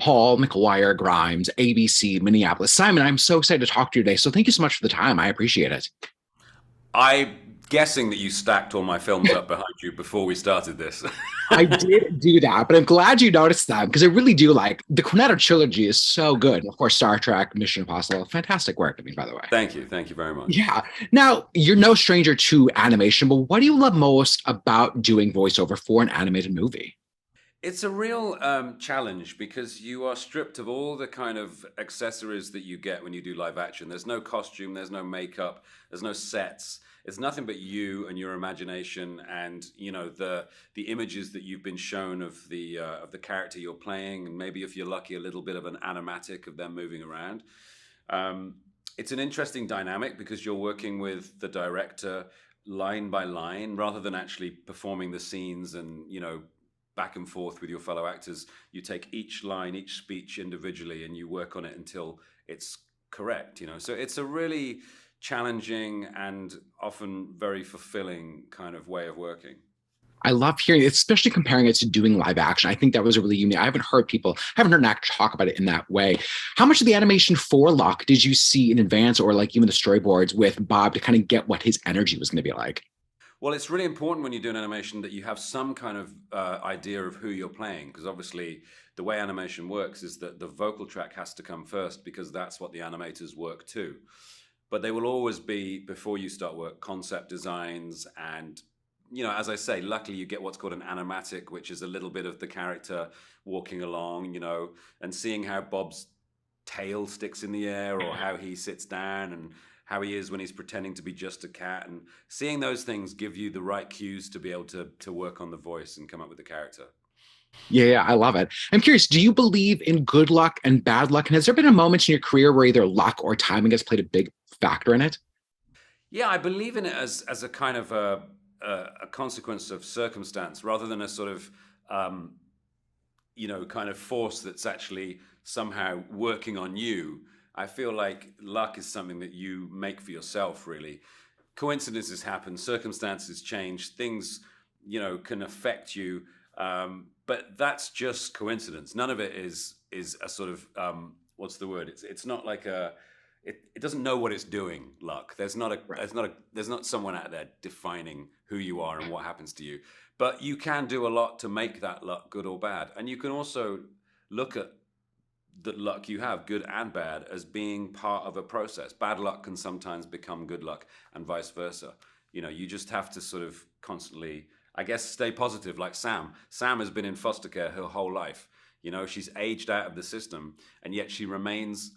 Paul McGuire Grimes, ABC, Minneapolis. Simon, I'm so excited to talk to you today. So thank you so much for the time. I appreciate it. I'm guessing that you stacked all my films up behind you before we started this. I did do that, but I'm glad you noticed that because I really do like the Cornetto trilogy is so good. Of course, Star Trek, Mission Impossible, fantastic work. I mean, by the way. Thank you. Thank you very much. Yeah. Now, you're no stranger to animation, but what do you love most about doing voiceover for an animated movie? It's a real challenge because you are stripped of all the kind of accessories that you get when you do live action. There's no costume, there's no makeup, there's no sets. It's nothing but you and your imagination, and the images that you've been shown of the character you're playing, and maybe if you're lucky, a little bit of an animatic of them moving around. It's an interesting dynamic because you're working with the director line by line rather than actually performing the scenes and back and forth with your fellow actors. You take each line, each speech individually, and you work on it until it's correct. So it's a really challenging and often very fulfilling kind of way of working. I love hearing it, especially comparing it to doing live action. I think that was a really unique. I haven't heard an actor talk about it in that way. How much of the animation for Luck did you see in advance, or like even the storyboards with Bob to kind of get what his energy was going to be like? Well, it's really important when you do an animation that you have some kind of idea of who you're playing, because obviously the way animation works is that the vocal track has to come first because that's what the animators work to. But they will always be, before you start work, concept designs. And as I say, luckily you get what's called an animatic, which is a little bit of the character walking along, and seeing how Bob's tail sticks in the air or how he sits down and how he is when he's pretending to be just a cat. And seeing those things give you the right cues to be able to work on the voice and come up with the character. Yeah, I love it. I'm curious, do you believe in good luck and bad luck? And has there been a moment in your career where either luck or timing has played a big factor in it? Yeah, I believe in it as a kind of a consequence of circumstance rather than a sort of kind of force that's actually somehow working on you. I feel like luck is something that you make for yourself, really. Coincidences happen, circumstances change, things, can affect you, but that's just coincidence. None of it is a sort of what's the word? It's not like it doesn't know what it's doing. Luck. There's not someone out there defining who you are and what happens to you. But you can do a lot to make that luck good or bad, and you can also look at the luck you have, good and bad, as being part of a process. Bad luck can sometimes become good luck, and vice versa. You just have to sort of constantly, I guess, stay positive. Like Sam. Sam has been in foster care her whole life. She's aged out of the system, and yet she remains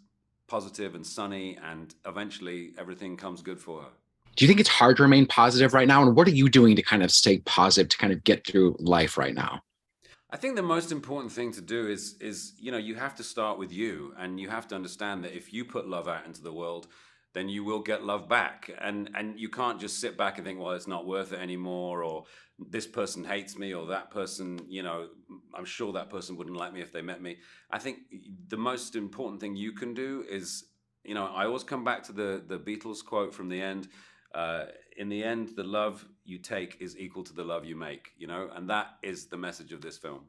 positive and sunny, and eventually everything comes good for her. Do you think it's hard to remain positive right now? And what are you doing to kind of stay positive to kind of get through life right now? I think the most important thing to do is you have to start with you, and you have to understand that if you put love out into the world, then you will get love back, and you can't just sit back and think, well, it's not worth it anymore, or this person hates me, or that person, I'm sure that person wouldn't like me if they met me. I think the most important thing you can do is, I always come back to the Beatles quote from the end. In the end, the love you take is equal to the love you make, and that is the message of this film.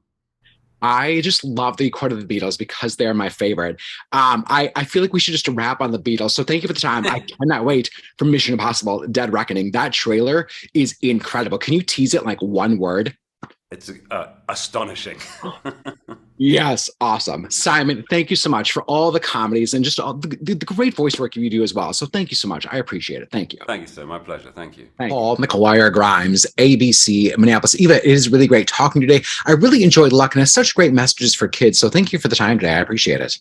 I just love the quote of the Beatles because they're my favorite. I feel like we should just wrap on the Beatles. So thank you for the time. I cannot wait for Mission Impossible Dead Reckoning. That trailer is incredible. Can you tease it like one word? It's astonishing. Yes, awesome. Simon, thank you so much for all the comedies and just all the great voice work you do as well. So thank you so much. I appreciate it. Thank you. Thank you, sir. My pleasure. Thank you. Paul McGuire Grimes, ABC, Minneapolis. Eva, it is really great talking today. I really enjoyed Luck and has such great messages for kids. So thank you for the time today. I appreciate it.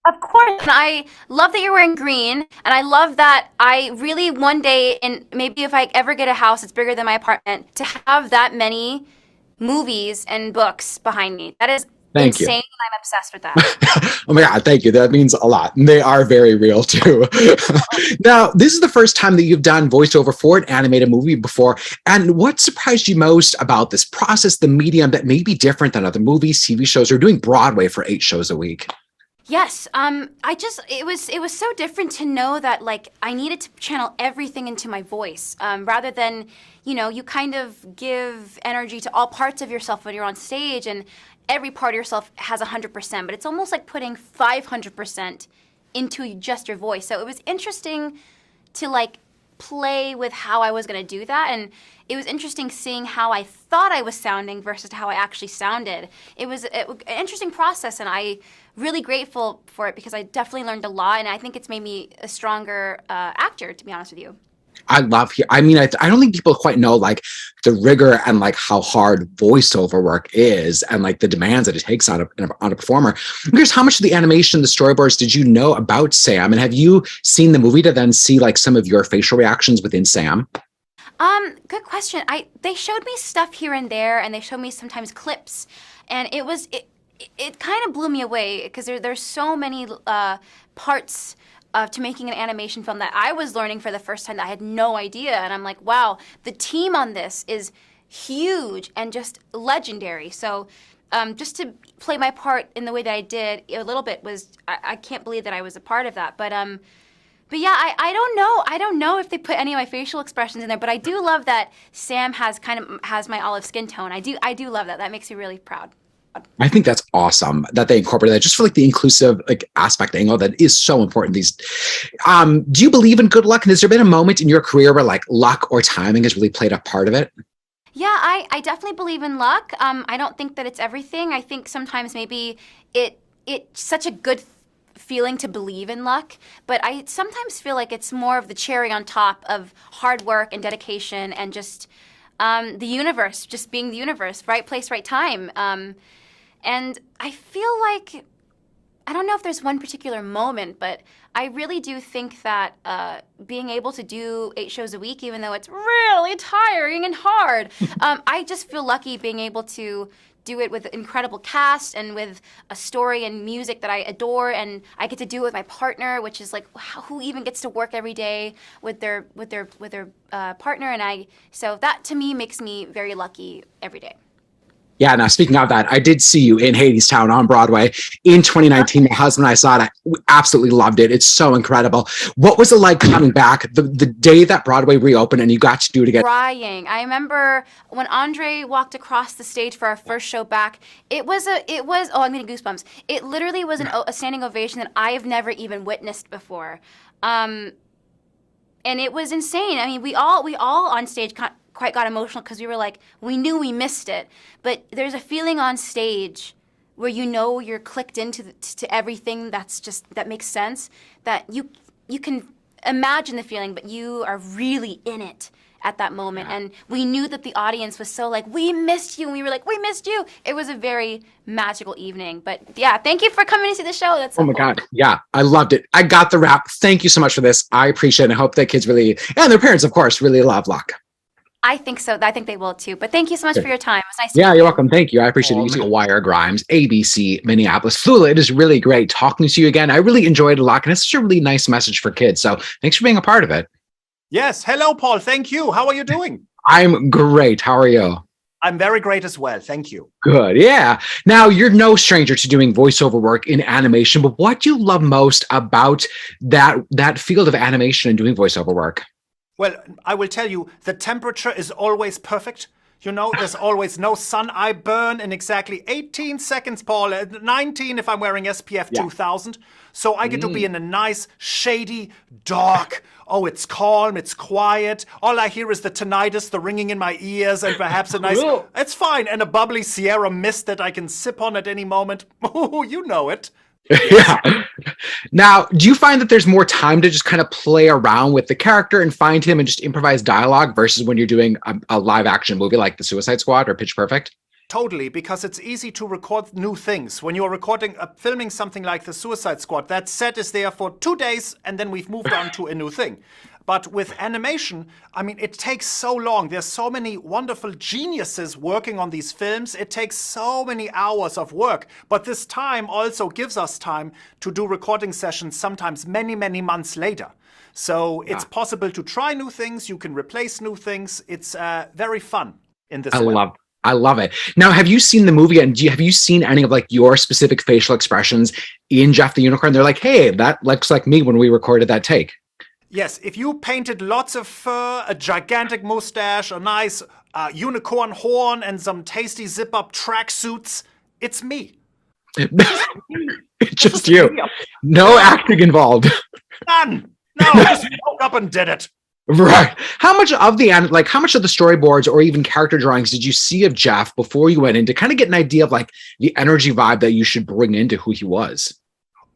Of course, and I love that you're wearing green, and I love that I really one day, and maybe if I ever get a house that's bigger than my apartment, to have that many movies and books behind me. That is Thank you. insane, and I'm obsessed with that. Oh my God, thank you. That means a lot. And they are very real too. Now, this is the first time that you've done voiceover for an animated movie before. And what surprised you most about this process, the medium that may be different than other movies, TV shows, or doing Broadway for 8 shows a week? Yes, it was so different to know that like I needed to channel everything into my voice, rather than, you kind of give energy to all parts of yourself when you're on stage, and every part of yourself has 100%, but it's almost like putting 500% into just your voice. So it was interesting to like play with how I was going to do that, and it was interesting seeing how I thought I was sounding versus how I actually sounded. It was an interesting process, and I really grateful for it because I definitely learned a lot, and I think it's made me a stronger actor, to be honest with you. I love here. I mean, I don't think people quite know like the rigor and like how hard voiceover work is and like the demands that it takes on a performer. I'm curious, how much of the animation, the storyboards did you know about Sam? And have you seen the movie to then see like some of your facial reactions within Sam? Good question. They showed me stuff here and there, and they showed me sometimes clips, and it kind of blew me away because there's so many parts to making an animation film that I was learning for the first time that I had no idea. And I'm like, wow, the team on this is huge and just legendary. So just to play my part in the way that I did a little bit was, I can't believe that I was a part of that. But yeah, I don't know. I don't know if they put any of my facial expressions in there, but I do love that Sam has my olive skin tone. I do love that. That makes me really proud. I think that's awesome that they incorporated that just for like the inclusive like aspect angle that is so important. Do you believe in good luck? And has there been a moment in your career where like luck or timing has really played a part of it? Yeah, I definitely believe in luck. I don't think that it's everything. I think sometimes maybe it's such a good feeling to believe in luck, but I sometimes feel like it's more of the cherry on top of hard work and dedication and just the universe, just being the universe, right place, right time. And I feel like, I don't know if there's one particular moment, but I really do think that being able to do 8 shows a week, even though it's really tiring and hard, I just feel lucky being able to do it with an incredible cast and with a story and music that I adore, and I get to do it with my partner, which is like, who even gets to work every day with their partner, and so that to me makes me very lucky every day. Yeah, now speaking of that, I did see you in Hadestown on Broadway in 2019. My husband and I saw it. I absolutely loved it. It's so incredible. What was it like coming back the day that Broadway reopened and you got to do it again? Crying. I remember when Andre walked across the stage for our first show back, it was, I'm getting goosebumps. It literally was a standing ovation that I have never even witnessed before. And it was insane. I mean, we all on stage quite got emotional because we were like, we knew we missed it, but there's a feeling on stage where you know you're clicked into to everything that makes sense, that you can imagine the feeling, but you are really in it at that moment. Yeah. And we knew that the audience was so like, we missed you, and we were like, we missed you. It was a very magical evening. But yeah, thank you for coming to see the show. That's so oh my cool. God. Yeah, I loved it. I got the rap. Thank you so much for this. I appreciate it. I hope that kids really, and their parents, of course, really love luck. I think so. I think they will too. But thank you so much for your time. It was nice to Yeah, meet you're you. welcome. Thank you. I appreciate it. You too. Wire Grimes, ABC, Minneapolis. Flula, it is really great talking to you again. I really enjoyed it a lot, and it's such a really nice message for kids. So thanks for being a part of it. Yes. Hello, Paul. Thank you. How are you doing? I'm great. How are you? I'm very great as well. Thank you. Good. Yeah. Now, you're no stranger to doing voiceover work in animation, but what do you love most about that field of animation and doing voiceover work? Well, I will tell you, the temperature is always perfect. You know, there's always no sun. I burn in exactly 18 seconds, Paul. 19 if I'm wearing SPF 2000. So I get to be in a nice, shady, dark, it's calm, it's quiet. All I hear is the tinnitus, the ringing in my ears, and perhaps a nice, it's fine, and a bubbly Sierra mist that I can sip on at any moment. Oh, you know it. Yeah. Now, do you find that there's more time to just kind of play around with the character and find him and just improvise dialogue versus when you're doing a live action movie like The Suicide Squad or Pitch Perfect? Totally, because it's easy to record new things. When you're filming something like The Suicide Squad, that set is there for 2 days and then we've moved on to a new thing. But with animation, I mean, it takes so long. There's so many wonderful geniuses working on these films. It takes so many hours of work. But this time also gives us time to do recording sessions sometimes many, many months later. So it's possible to try new things. You can replace new things. It's very fun in this way. I love it. Now, have you seen the movie and have you seen any of like your specific facial expressions in Jeff the Unicorn? They're like, hey, that looks like me when we recorded that take. Yes, if you painted lots of fur, a gigantic mustache, a nice unicorn horn, and some tasty zip-up tracksuits, It's me. It's just you. No acting involved. None. No, I just woke up and did it. Right. How much of the storyboards or even character drawings did you see of Jeff before you went in to kind of get an idea of like the energy vibe that you should bring into who he was?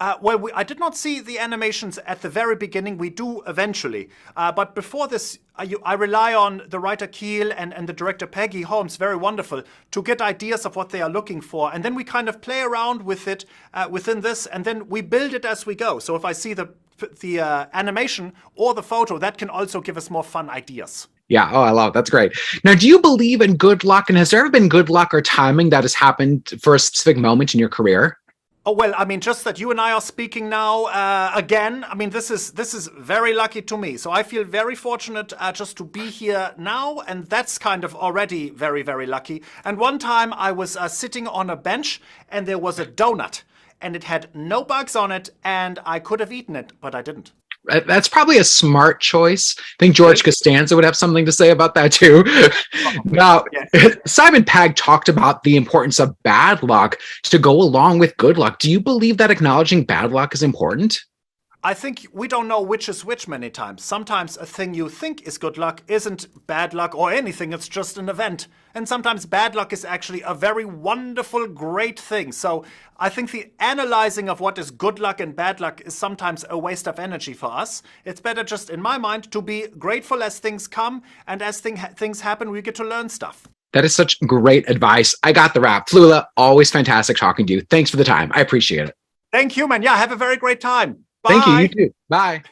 I did not see the animations at the very beginning. We do eventually. But before this, I rely on the writer Keel and the director Peggy Holmes, very wonderful, to get ideas of what they are looking for. And then we kind of play around with it within this, and then we build it as we go. So if I see the animation or the photo, that can also give us more fun ideas. Yeah. Oh, I love it. That's great. Now, do you believe in good luck? And has there ever been good luck or timing that has happened for a specific moment in your career? Oh, well, I mean, just that you and I are speaking now again, I mean, this is very lucky to me. So I feel very fortunate just to be here now, and that's kind of already very, very lucky. And one time I was sitting on a bench, and there was a donut, and it had no bugs on it, and I could have eaten it, but I didn't. That's probably a smart choice. I think George Costanza would have something to say about that too. Now, Simon Pegg talked about the importance of bad luck to go along with good luck. Do you believe that acknowledging bad luck is important? I think we don't know which is which many times. Sometimes a thing you think is good luck isn't bad luck or anything, it's just an event. And sometimes bad luck is actually a very wonderful, great thing. So I think the analyzing of what is good luck and bad luck is sometimes a waste of energy for us. It's better just, in my mind, to be grateful as things come, and as things happen, we get to learn stuff. That is such great advice. I got the wrap. Flula, always fantastic talking to you. Thanks for the time. I appreciate it. Thank you, man. Yeah, have a very great time. Bye. Thank you. You too. Bye.